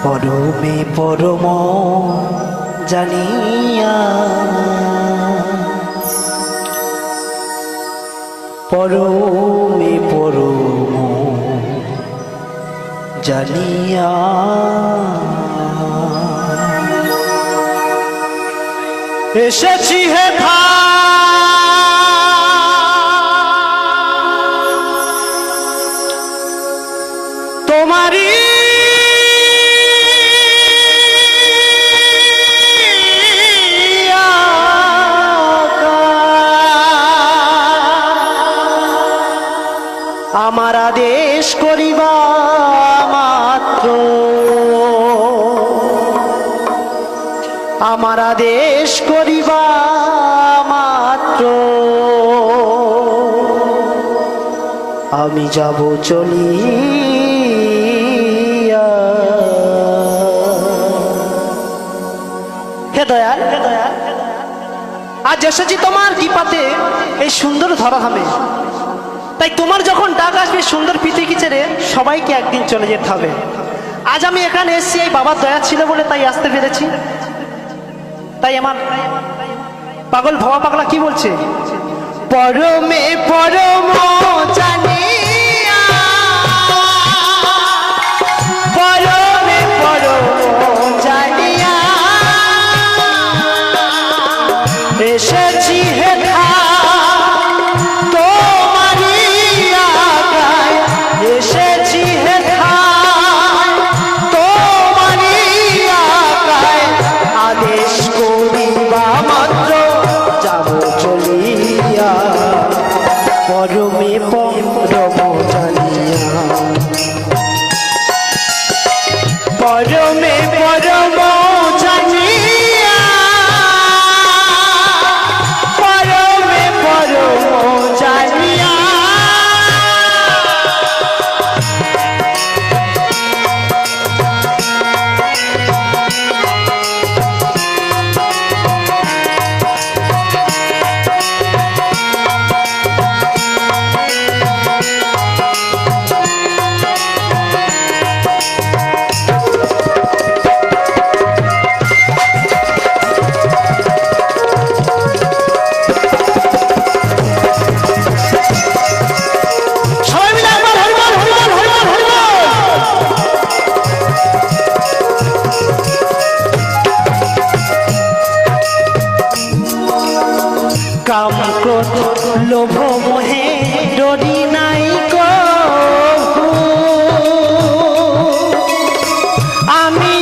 পরমে পরম জানিয়া পরমে পরম জানিয়া এসেছি হে তোমারি আমার আদেশ করিবা মাত্র আমার আদেশ করিবা মাত্র আমি যাব চলিয়া। হে দয়াল, আজ এসেছি তোমার কৃপাতে এই সুন্দর ধরাধামে। তাই তোমার যখন ডাক আসবে সুন্দর পৃথিবী ছেড়ে সবাইকে একদিন চলে যেতে হবে। আজ আমি এখানে এসেছি এই বাবার দয়া ছিল বলে তাই আসতে পেরেছি। তাই আমার পাগল ভবা পাগলা কি বলছে? পরমে পরম জানিয়া পরমে পরম জানিয়া এসেছি হে এসেছি হে তোমারি আগায় আদেশ করিবা মাত্র যাব চলিয়া পরমে পরম জানিয়া পরমে পরম জানিয়া পরমে পরম জানিয়া কাম ক্রোধ লোভ মোহে ডরি নাই কভু আমি